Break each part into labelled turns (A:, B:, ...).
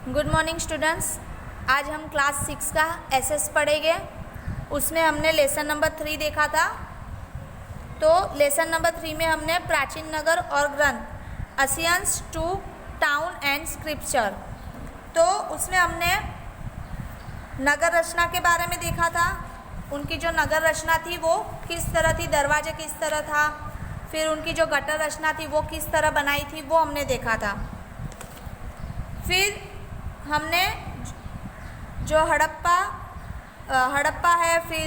A: Good morning students. आज हम class 6 का एसएस पढ़ेंगे। उसमें हमने लेसन नंबर 3 देखा था। तो लेसन नंबर 3 में हमने प्राचीन नगर और ग्रंथ असियंस टू टाउन एंड स्क्रिप्चर, तो उसमें हमने नगर रचना के बारे में देखा था। उनकी जो नगर रचना थी वो किस तरह थी, दरवाजे किस तरह था, फिर उनकी जो गटर रचना थी वो किस तरह बनाई थी वो हमने देखा था। फिर हमने जो हड़प्पा है, फिर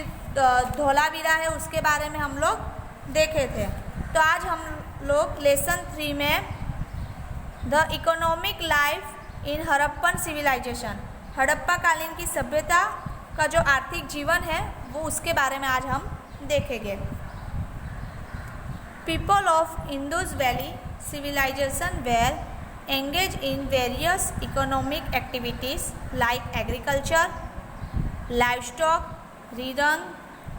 A: धोलावीरा है, उसके बारे में हम लोग देखे थे। तो आज हम लोग लेसन 3 में the economic life in Harappan civilisation, Harappa कालीन की सभ्यता का जो आर्थिक जीवन है वो उसके बारे में आज हम देखेंगे। People of Indus valley civilisation where engage in various economic activities like agriculture, livestock, rearing,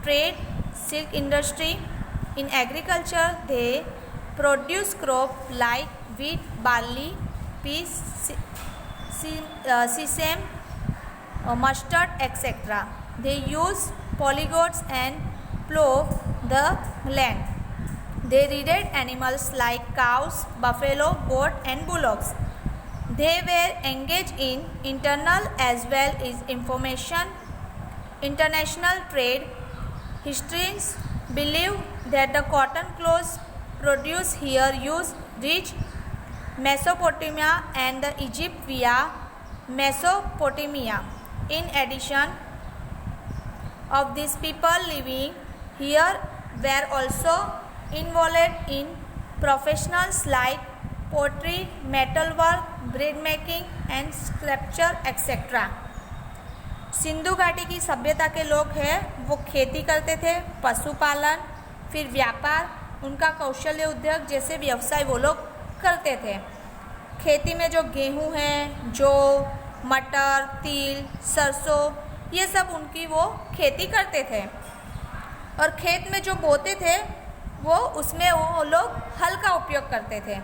A: trade, silk industry. In agriculture, they produce crops like wheat, barley, peas, sesame, mustard, etc. They use polygons and plow the land. They reared animals like cows, buffalo, goat and bullocks. They were engaged in internal as well as international trade. Historians believe that the cotton clothes produced here used reach Mesopotamia and the Egypt via Mesopotamia. In addition of these people living here were also involved in professions like pottery, metalwork, bread making and sculpture etc. Sindhu घाटी की सभ्यता के लोग हैं वो खेती करते थे, पशुपालन, फिर व्यापार, उनका कौशल्य उद्योग जैसे व्यवसाय वो लोग करते थे। खेती में जो गेहूं है, जौ, मटर, तिल, सरसों, ये सब उनकी वो खेती करते थे। और खेत में जो बोते थे वो उसमें वो लोग हल का उपयोग करते थे।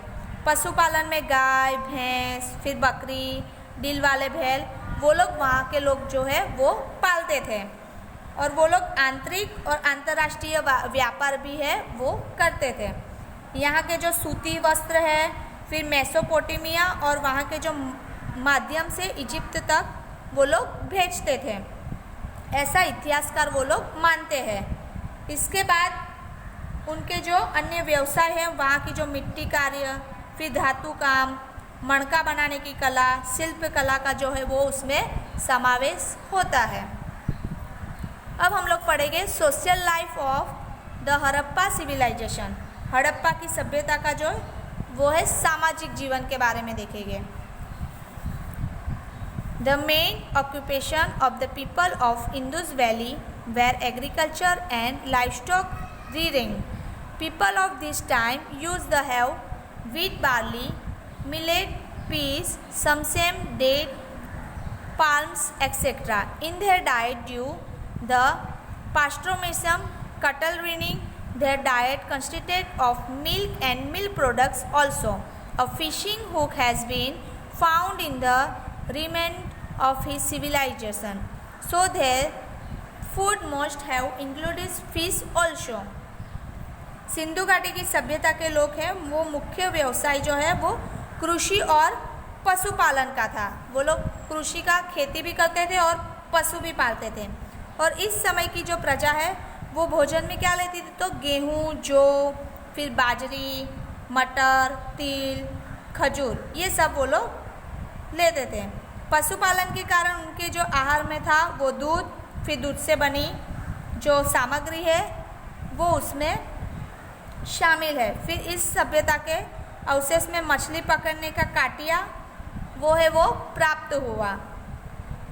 A: पशुपालन में गाय, भैंस, फिर बकरी, डील वाले बैल, वो लोग वहाँ के लोग जो है वो पालते थे। और वो लोग आंतरिक और अंतर्राष्ट्रीय व्यापार भी है वो करते थे। यहाँ के जो सूती वस्त्र है, फिर मेसोपोटामिया और वहाँ के जो माध्यम से इजिप्ट तक वो लोग भेजते थे, ऐसा इतिहासकार वो लोग मानते हैं। इसके बाद उनके जो अन्य व्यवसाय हैं, वहाँ की जो मिट्टी कार्य, फिर धातु काम, मणका बनाने की कला, शिल्प कला का जो है वो उसमें समावेश होता है। अब हम लोग पढ़ेंगे social life of the Harappa civilisation, Harappa की सभ्यता का जो वो है सामाजिक जीवन के बारे में देखेंगे। The main occupation of the people of Indus valley were agriculture and livestock rearing. People of this time used to have wheat, barley, millet, peas, sesame, date, palms, etc. in their diet due the pastorism, cattle rearing. Their diet consisted of milk and milk products also. A fishing hook has been found in the remnant of his civilization. So their food must have included fish also. Sindhu घाटी की सभ्यता के लोग हैं वो मुख्य व्यवसाय जो है वो कृषि और पशुपालन का था। वो लोग कृषि का खेती भी करते थे और पशु भी पालते थे। और इस समय की जो प्रजा है वो भोजन में क्या लेती थी, तो गेहूँ, जौ, फिर बाजरी, मटर, तिल, खजूर, ये सब वो लोग लेते थे। पशुपालन के कारण उनके जो आहार में था वो दूध, फिर दूध से बनी जो सामग्री है वो उसमें शामिल है। फिर इस सभ्यता के अवशेष में मछली पकड़ने का काटिया वो है वो प्राप्त हुआ,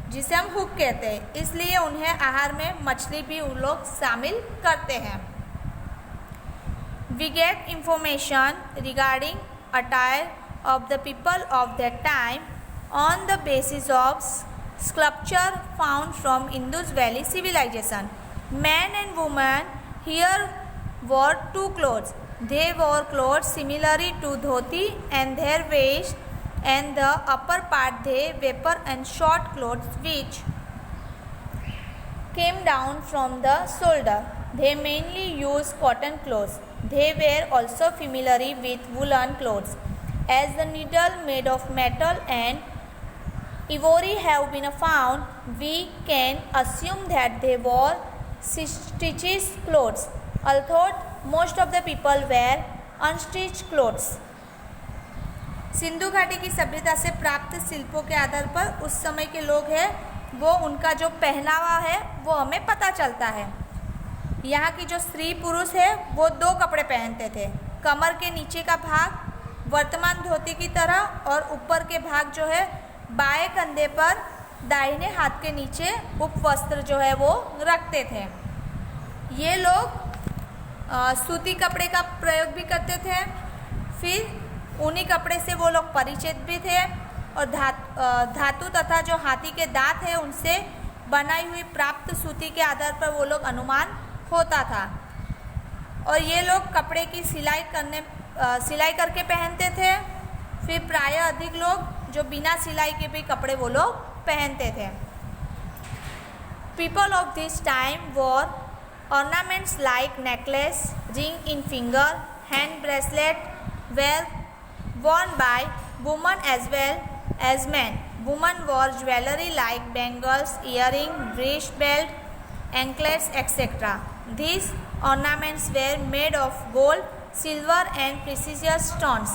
A: जिसे हम हुक कहते हैं, इसलिए उन्हें आहार में मछली भी उन लोग शामिल करते हैं। We get information regarding attire of the people of that time on the basis of sculpture found from Indus valley civilisation. Men and women here wore two clothes. They wore clothes similarly to dhoti and their waist and the upper part they vapor and short clothes which came down from the shoulder. They mainly use cotton clothes. They were also familiar with woolen clothes, as the needle made of metal and ivory have been found. We can assume that they wore stitched clothes, although most of the people wear unstitched clothes. Sindhu घाटी की सभ्यता से प्राप्त शिल्पों के आधार पर उस समय के लोग हैं वो उनका जो पहनावा है वो हमें पता चलता है। यहाँ की जो स्त्री पुरुष है वो 2 कपड़े पहनते थे। कमर के नीचे का भाग वर्तमान धोती की तरह और ऊपर के भाग जो है बाएं कंधे पर दाहिने हाथ के नीचे उपवस्त्र जो है वो रखते थे। ये लोग सूती कपड़े का प्रयोग भी करते थे। फिर ऊनी कपड़े से वो लोग परिचित भी थे और धातु तथा जो हाथी के दांत है उनसे बनाई हुई प्राप्त सूती के आधार पर वो लोग अनुमान होता था। और ये लोग कपड़े की सिलाई करके पहनते थे। फिर प्राय अधिक लोग जो बिना सिलाई के भी कपड़े वो लोग पहनते थे। People of this time wore ornaments like necklace, ring in finger, hand bracelet were worn by women as well as men. Women wore jewelry like bangles, earring, wrist belt, anklets, etc. These ornaments were made of gold, silver and precious stones.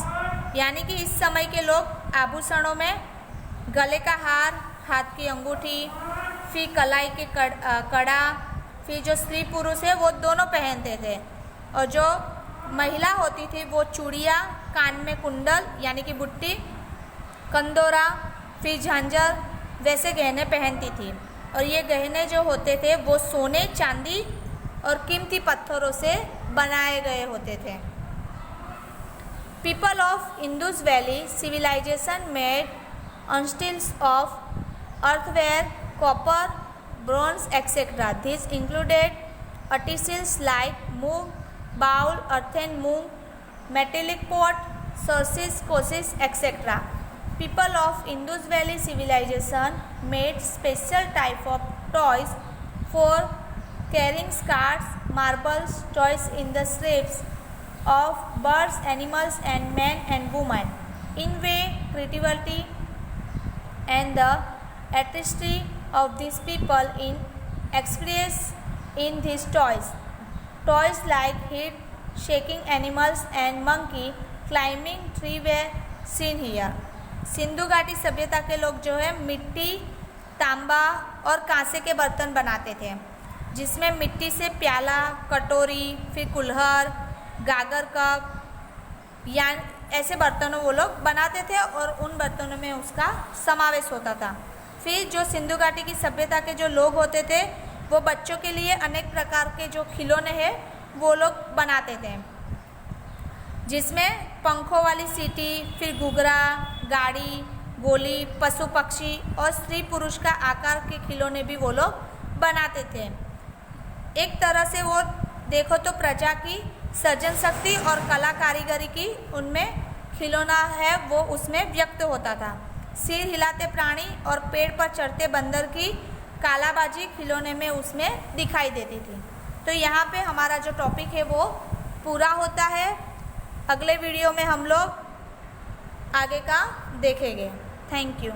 A: यानी कि इस समय के लोग आभूषणों में गले का हार, हाथ की अंगूठी, फिर कलाई के कड़ा, फिर जो स्त्री पुरुष है वो दोनों पहनते थे। और जो महिला होती थी वो चूड़ियाँ, कान में कुंडल यानी कि बुट्टी, कंदोरा, फिर झांझर वैसे गहने पहनती थी। और ये गहने जो होते थे वो सोने, चांदी और कीमती पत्थरों से बनाए गए होते थे। People of Indus Valley civilization made utensils of earthenware, copper, bronze, etc. These included utensils like mug, bowl, earthen mug, metallic pot, sauces, courses, etc. People of Indus Valley civilization made special type of toys for carrying carts, marbles, toys in the shapes of birds, animals, and men and women. In way, creativity and the artistry of these people in experience in these toys. Toys like head shaking animals and monkey climbing tree were seen here. Sindhu घाटी सभ्यता के लोग जो है मिट्टी, तांबा और कांसे के बर्तन बनाते थे, जिसमें मिट्टी से प्याला, कटोरी, फिर कुल्हड़, गागर कप या ऐसे बर्तनों वो लोग बनाते थे और उन बर्तनों में उसका समावेश होता था। फिर जो सिंधु घाटी की सभ्यता के जो लोग होते थे वो बच्चों के लिए अनेक प्रकार के जो खिलौने हैं वो लोग बनाते थे, जिसमें पंखों वाली सीटी, फिर घुघरा, गाड़ी, गोली, पशु पक्षी और स्त्री पुरुष का आकार के खिलौने भी वो लोग बनाते थे। एक तरह से वो देखो तो प्रजा की सृजन शक्ति और कला कारीगरी की उनमें खिलौना है वो उसमें व्यक्त होता था। सिर हिलाते प्राणी और पेड़ पर चढ़ते बंदर की कालाबाजी खिलौने में उसमें दिखाई देती थी। तो यहाँ पे हमारा जो टॉपिक है वो पूरा होता है। अगले वीडियो में हम लोग आगे का देखेंगे। Thank you.